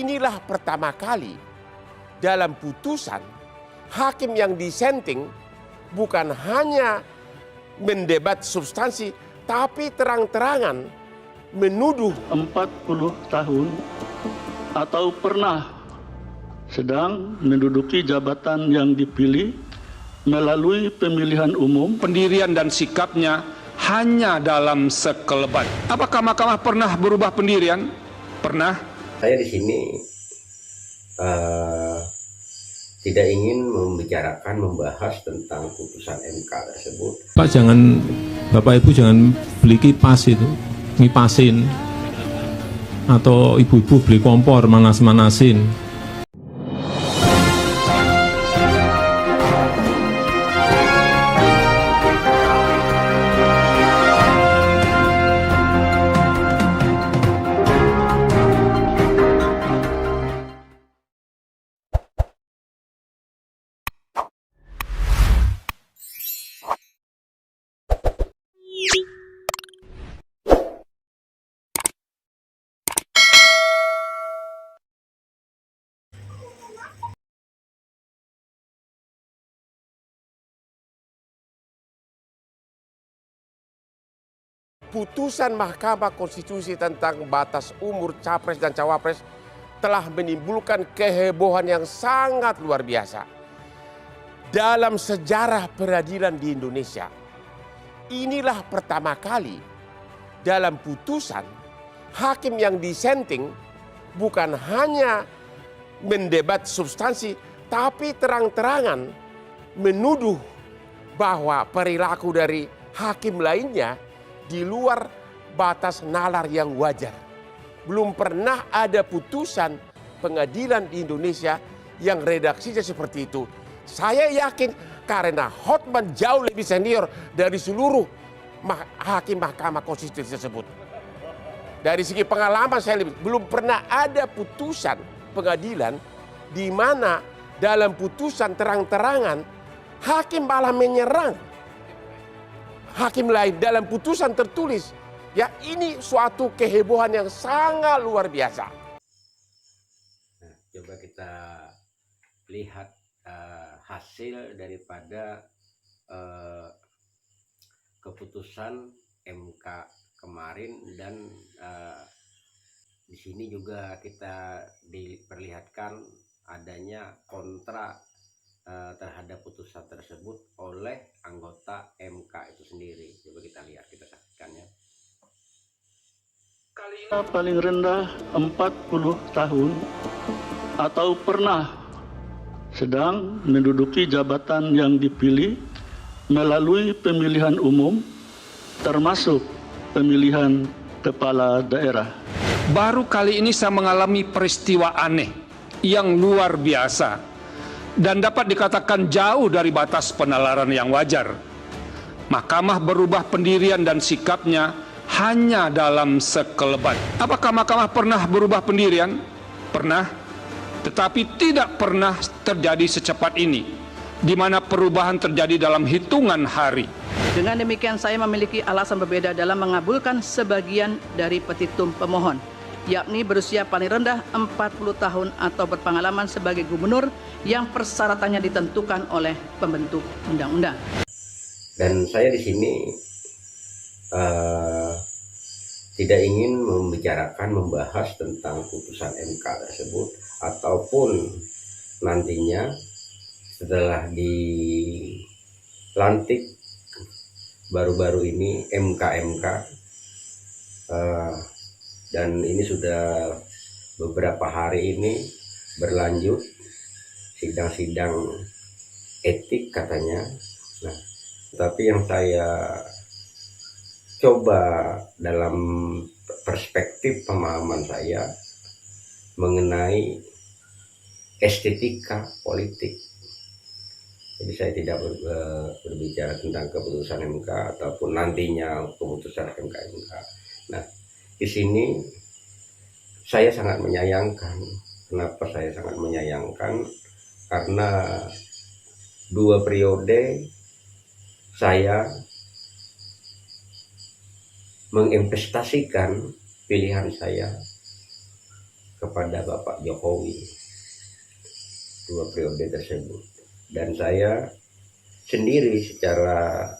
inilah pertama kali dalam putusan hakim yang dissenting bukan hanya mendebat substansi, tapi terang-terangan menuduh 40 tahun atau pernah sedang menduduki jabatan yang dipilih melalui pemilihan umum. Pendirian dan sikapnya hanya dalam sekelebat. Apakah Mahkamah pernah berubah pendirian? Pernah. Saya di sini tidak ingin membahas tentang putusan MK tersebut. Bapak Ibu jangan beli kipas itu, ngipasin, atau ibu-ibu beli kompor manas-manasin. putusan Mahkamah Konstitusi tentang batas umur capres dan cawapres telah menimbulkan kehebohan yang sangat luar biasa dalam sejarah peradilan di Indonesia. Inilah pertama kali dalam putusan hakim yang dissenting bukan hanya mendebat substansi, tapi terang-terangan menuduh bahwa perilaku dari hakim lainnya di luar batas nalar yang wajar. Belum pernah ada putusan pengadilan di Indonesia yang redaksinya seperti itu. Saya yakin karena Hotman jauh lebih senior dari seluruh hakim Mahkamah Konstitusi tersebut. Dari segi pengalaman saya belum pernah ada putusan pengadilan di mana dalam putusan terang-terangan hakim malah menyerang hakim lain dalam putusan tertulis. Ya, ini suatu kehebohan yang sangat luar biasa. Nah, coba kita lihat hasil daripada keputusan MK kemarin, dan di sini juga kita diperlihatkan adanya kontra terhadap putusan tersebut oleh anggota MK itu sendiri. Coba kita lihat, kita saksikan ya. Kali ini paling rendah 40 tahun atau pernah sedang menduduki jabatan yang dipilih melalui pemilihan umum, termasuk pemilihan kepala daerah. Baru kali ini saya mengalami peristiwa aneh yang luar biasa dan dapat dikatakan jauh dari batas penalaran yang wajar. Mahkamah berubah pendirian dan sikapnya hanya dalam sekelebat. Apakah Mahkamah pernah berubah pendirian? Pernah. Tetapi tidak pernah terjadi secepat ini, di mana perubahan terjadi dalam hitungan hari. Dengan demikian saya memiliki alasan berbeda dalam mengabulkan sebagian dari petitum pemohon, yakni berusia paling rendah 40 tahun atau berpengalaman sebagai gubernur yang persyaratannya ditentukan oleh pembentuk undang-undang. Dan saya di sini tidak ingin membahas tentang putusan MK tersebut, ataupun nantinya setelah dilantik baru-baru ini MK dan ini sudah beberapa hari ini berlanjut sidang-sidang etik katanya. Nah, tapi yang saya coba dalam perspektif pemahaman saya mengenai estetika politik. Jadi saya tidak berbicara tentang keputusan MK ataupun nantinya keputusan MK. Nah, di sini saya sangat menyayangkan. Kenapa saya sangat menyayangkan? Karena 2 periode saya menginvestasikan pilihan saya kepada Bapak Jokowi 2 periode tersebut. Dan saya sendiri secara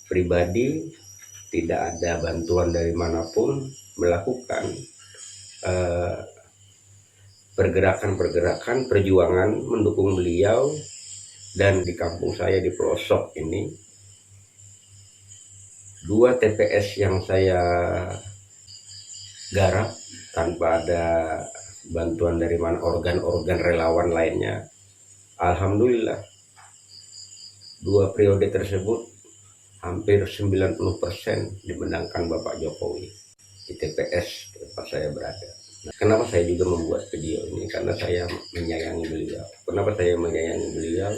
pribadi tidak ada bantuan dari manapun melakukan pergerakan perjuangan mendukung beliau. Dan di kampung saya di pelosok ini 2 TPS yang saya garap tanpa ada bantuan dari mana organ-organ relawan lainnya. Alhamdulillah 2 periode tersebut hampir 90% dimenangkan Bapak Jokowi di TPS tempat saya berada. Nah, kenapa saya juga membuat video ini? Karena saya menyayangi beliau. Kenapa saya menyayangi beliau?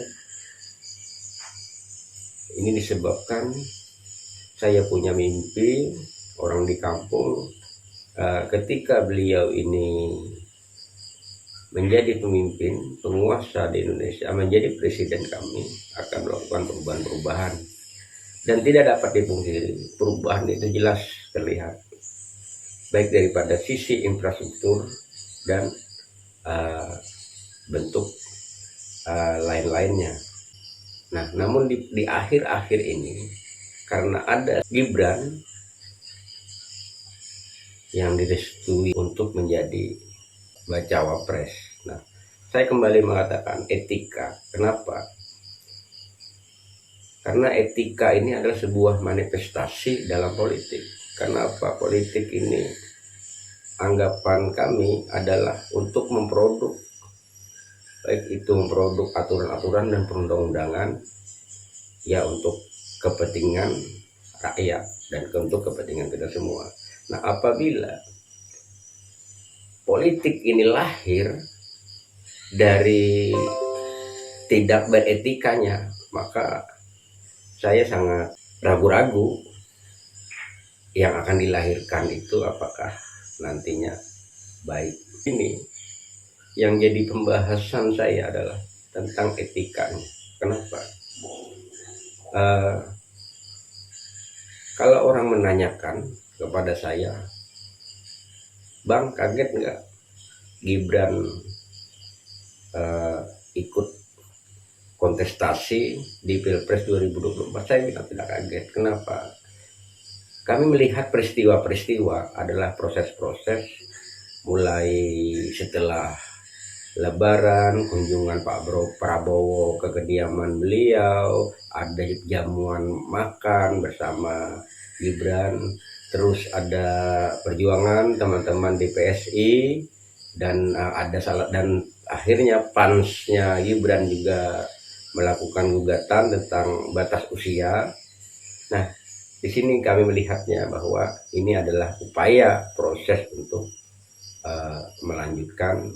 Ini disebabkan saya punya mimpi orang di kampung ketika beliau ini menjadi pemimpin, penguasa di Indonesia, menjadi presiden, kami akan melakukan perubahan-perubahan. Dan tidak dapat dipungkiri, perubahan itu jelas terlihat. Baik daripada sisi infrastruktur dan bentuk lain-lainnya. Nah, namun di akhir-akhir ini, karena ada Gibran yang direstui untuk menjadi bacawa pres. Nah, saya kembali mengatakan etika. Kenapa? Karena etika ini adalah sebuah manifestasi dalam politik. Kenapa? Politik ini anggapan kami adalah untuk memproduk, baik itu memproduk aturan-aturan dan perundang-undangan ya untuk kepentingan rakyat dan untuk kepentingan kita semua. Nah, apabila politik ini lahir dari tidak beretikanya, maka saya sangat ragu-ragu yang akan dilahirkan itu apakah nantinya baik. Ini yang jadi pembahasan saya adalah tentang etikanya. Kenapa? Kalau orang menanyakan kepada saya, Bang, kaget nggak Gibran ikut kontestasi di Pilpres 2024? Saya bilang tidak kaget. Kenapa? Kami melihat peristiwa-peristiwa adalah proses-proses mulai setelah Lebaran, kunjungan Pak Prabowo ke kediaman beliau, ada jamuan makan bersama Gibran, terus ada perjuangan teman-teman di PSI, dan dan akhirnya pansnya Gibran juga melakukan gugatan tentang batas usia. Nah, di sini kami melihatnya bahwa ini adalah upaya proses untuk melanjutkan,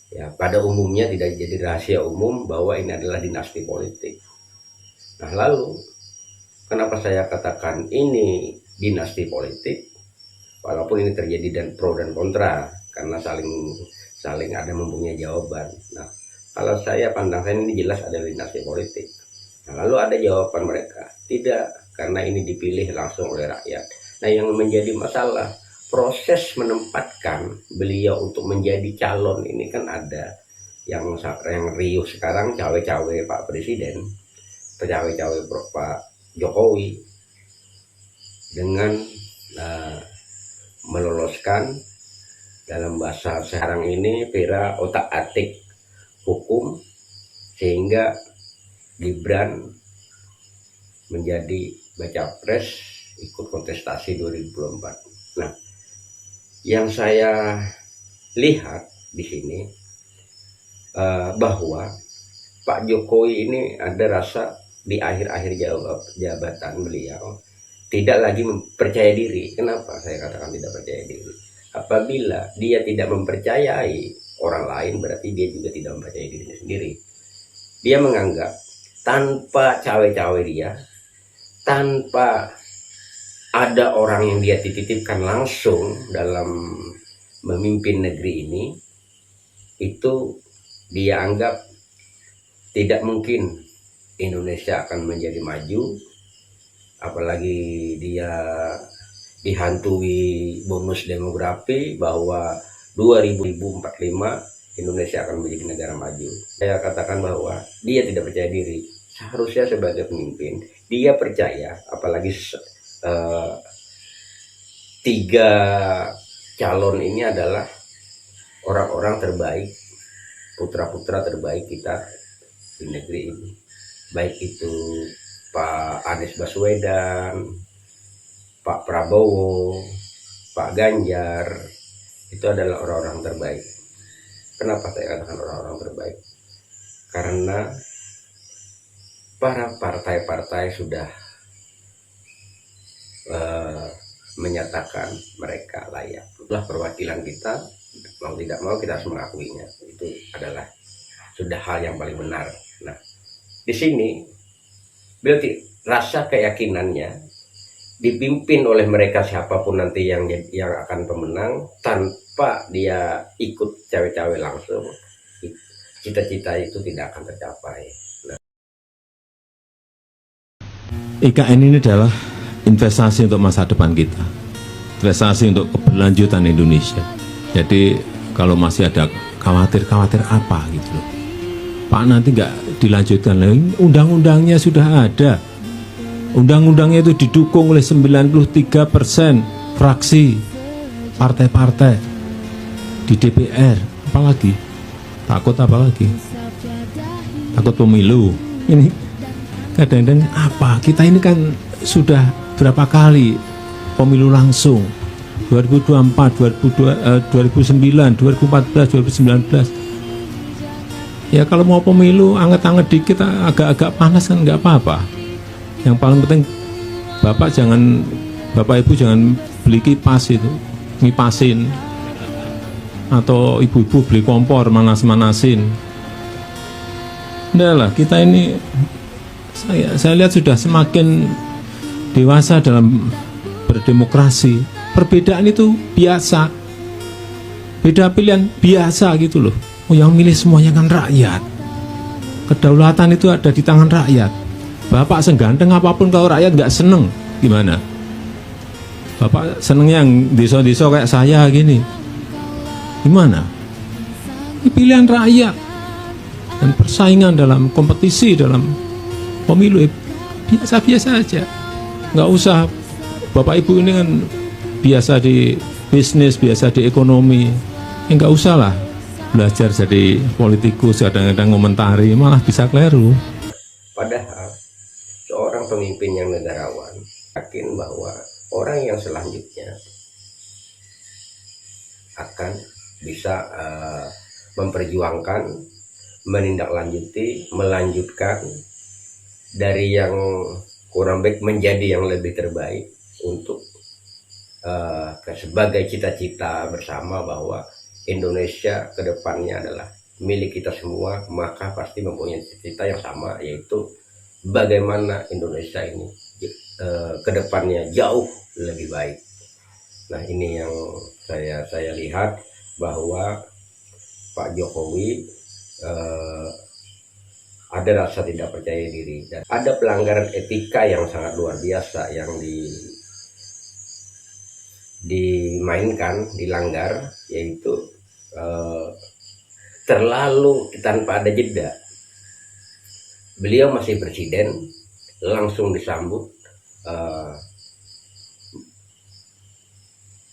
ya pada umumnya tidak jadi rahasia umum bahwa ini adalah dinasti politik. Nah, lalu kenapa saya katakan ini dinasti politik? Walaupun ini terjadi dan pro dan kontra, karena saling ada mempunyai jawaban. Nah, kalau saya pandang saya ini jelas adalah dinasti politik. Nah, lalu ada jawaban mereka, tidak, karena ini dipilih langsung oleh rakyat. Nah, yang menjadi masalah proses menempatkan beliau untuk menjadi calon ini kan ada yang riuh sekarang, cawe-cawe Pak Presiden, cawe-cawe Pak Jokowi dengan meloloskan dalam bahasa sekarang ini Vera otak-atik hukum sehingga Gibran menjadi baca pres ikut kontestasi 2024. Nah, yang saya lihat di sini bahwa Pak Jokowi ini ada rasa di akhir-akhir jabatan beliau tidak lagi percaya diri. Kenapa saya katakan tidak percaya diri? Apabila dia tidak mempercayai orang lain, berarti dia juga tidak mempercayai dirinya sendiri. Dia menganggap tanpa cawe-cawe dia, tanpa ada orang yang dia titipkan langsung dalam memimpin negeri ini, itu dia anggap tidak mungkin Indonesia akan menjadi maju, apalagi dia dihantui bonus demografi bahwa 2045 Indonesia akan menjadi negara maju. Saya katakan bahwa dia tidak percaya diri. Seharusnya sebagai pemimpin dia percaya, apalagi tiga calon ini adalah orang-orang terbaik, putra-putra terbaik kita di negeri ini. Baik itu Pak Anies Baswedan, Pak Prabowo, Pak Ganjar, itu adalah orang-orang terbaik. Kenapa saya katakan orang-orang terbaik? Karena para partai-partai sudah menyatakan mereka layak. Itulah perwakilan kita, mau tidak mau kita harus mengakuinya. Itu adalah sudah hal yang paling benar. Nah, di sini berarti rasa keyakinannya dipimpin oleh mereka siapapun nanti yang akan pemenang, tanpa dia ikut cawe-cawe langsung, cita-cita itu tidak akan tercapai. Nah, IKN ini adalah investasi untuk masa depan kita, investasi untuk keberlanjutan Indonesia. Jadi kalau masih ada khawatir apa gitu loh, Pak, nanti nggak dilanjutkan lagi, undang-undangnya sudah ada. Undang-undangnya itu didukung oleh 93% fraksi partai-partai di DPR. Apalagi? Takut apa lagi? Takut pemilu. Ini kadang-kadang apa? Kita ini kan sudah berapa kali pemilu langsung. 2024, 2009, 2014, 2019. Ya kalau mau pemilu anget-anget dikit, agak-agak panas kan nggak apa-apa. Yang paling penting Bapak Ibu jangan beli kipas itu, ngipasin, atau ibu-ibu beli kompor manas-manasin. Udah lah, kita ini saya lihat sudah semakin dewasa dalam berdemokrasi. Perbedaan itu biasa, beda pilihan biasa gitu loh. Oh, yang milih semuanya kan rakyat. Kedaulatan itu ada di tangan rakyat. Bapak seganteng apapun kalau rakyat nggak seneng, gimana? Bapak senengnya yang desa-desa kayak saya gini, gimana? Ini pilihan rakyat. Dan persaingan dalam kompetisi dalam pemilu biasa-biasa aja. Nggak usah, Bapak Ibu ini kan biasa di bisnis, biasa di ekonomi, nggak usah lah belajar jadi politikus, kadang-kadang ngomentari, malah bisa keliru. Padahal seorang pemimpin yang negarawan yakin bahwa orang yang selanjutnya akan bisa memperjuangkan, menindaklanjuti, melanjutkan dari yang kurang baik menjadi yang lebih terbaik untuk sebagai cita-cita bersama bahwa Indonesia ke depannya adalah milik kita semua, maka pasti mempunyai cita-cita yang sama, yaitu bagaimana Indonesia ini ke depannya jauh lebih baik. Nah, ini yang saya lihat bahwa Pak Jokowi ada rasa tidak percaya diri dan ada pelanggaran etika yang sangat luar biasa yang dilanggar, yaitu terlalu tanpa ada jeda. Beliau masih presiden, langsung disambut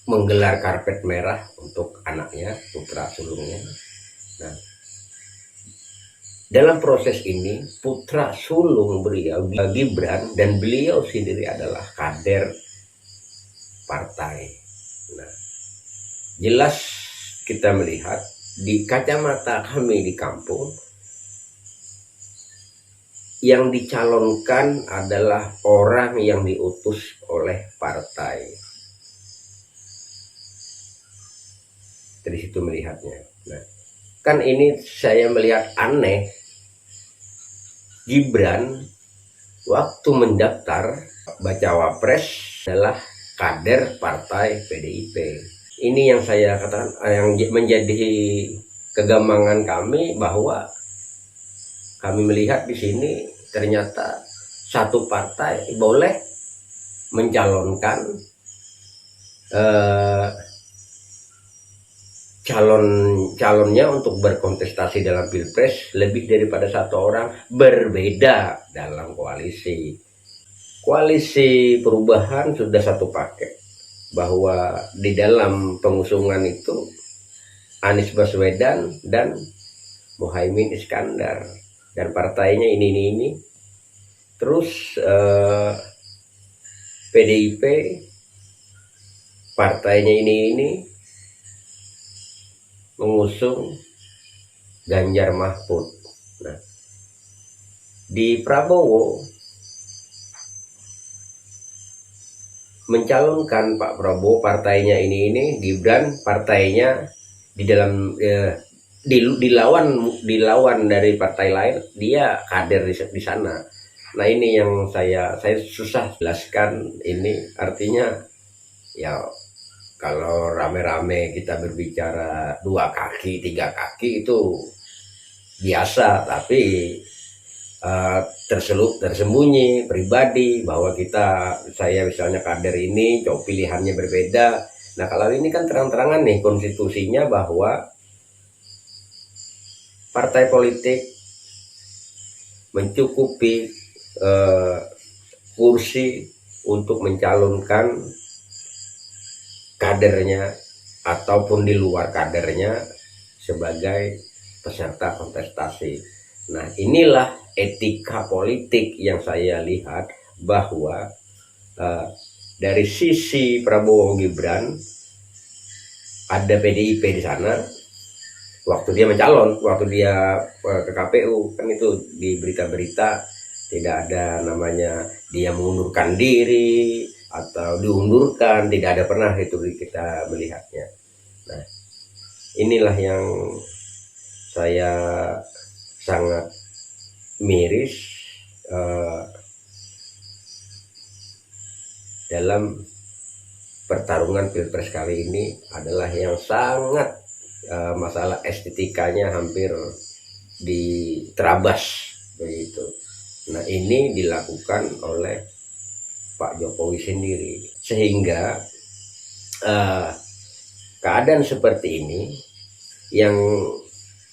menggelar karpet merah untuk anaknya, putra sulungnya. Nah, dalam proses ini putra sulung beliau Gibran dan beliau sendiri adalah kader partai. Nah, jelas kita melihat di kacamata kami di kampung, yang dicalonkan adalah orang yang diutus oleh partai. Dari situ melihatnya. Nah, kan ini saya melihat aneh. Gibran waktu mendaftar bacawa pres adalah kader partai PDIP. Ini yang saya katakan, yang menjadi kegambangan kami, bahwa kami melihat di sini ternyata satu partai boleh mencalonkan calonnya untuk berkontestasi dalam pilpres lebih daripada satu orang, berbeda dalam koalisi. Koalisi perubahan sudah satu paket, bahwa di dalam pengusungan itu Anies Baswedan dan Muhaimin Iskandar, dan partainya ini. Terus PDIP partainya ini mengusung Ganjar Mahfud. Nah, di Prabowo mencalonkan Pak Prabowo partainya ini, Gibran partainya di dalam dilawan dari partai lain, dia kader di sana. Nah, ini yang saya susah jelaskan. Ini artinya ya, kalau rame-rame kita berbicara 2 kaki, 3 kaki itu biasa, tapi tersembunyi pribadi bahwa saya misalnya kader ini, pilihannya berbeda. Nah, kalau ini kan terang-terangan nih konstitusinya bahwa partai politik mencukupi kursi untuk mencalonkan kadernya ataupun di luar kadernya sebagai peserta kontestasi. Nah, inilah etika politik yang saya lihat, bahwa dari sisi Prabowo Gibran ada PDIP di sana. Waktu dia mencalon, waktu dia ke KPU, kan itu di berita-berita tidak ada namanya dia mengundurkan diri atau diundurkan, tidak ada pernah itu kita melihatnya. Nah, inilah yang saya sangat miris dalam pertarungan pilpres kali ini, adalah yang sangat masalah estetikanya hampir diterabas begitu. Nah, ini dilakukan oleh Pak Jokowi sendiri, sehingga keadaan seperti ini yang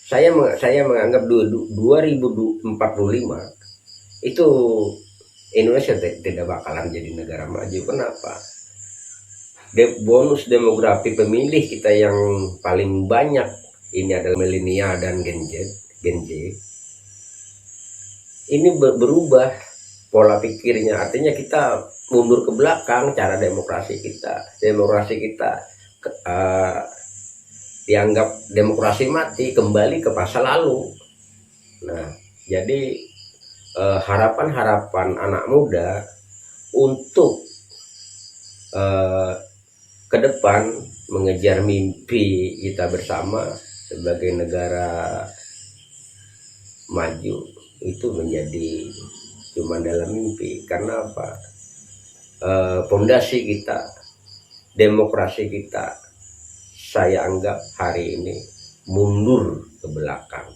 saya menganggap 2045 itu Indonesia tidak bakalan jadi negara maju. Kenapa? Bonus demografi pemilih kita yang paling banyak ini adalah milenial dan Gen Z. Ini berubah pola pikirnya, artinya kita mundur ke belakang cara demokrasi kita. Dianggap demokrasi mati, kembali ke masa lalu. Nah, jadi harapan anak muda untuk ke depan mengejar mimpi kita bersama sebagai negara maju itu menjadi cuma dalam mimpi. Karena apa? Fondasi kita, demokrasi kita, saya anggap hari ini mundur ke belakang.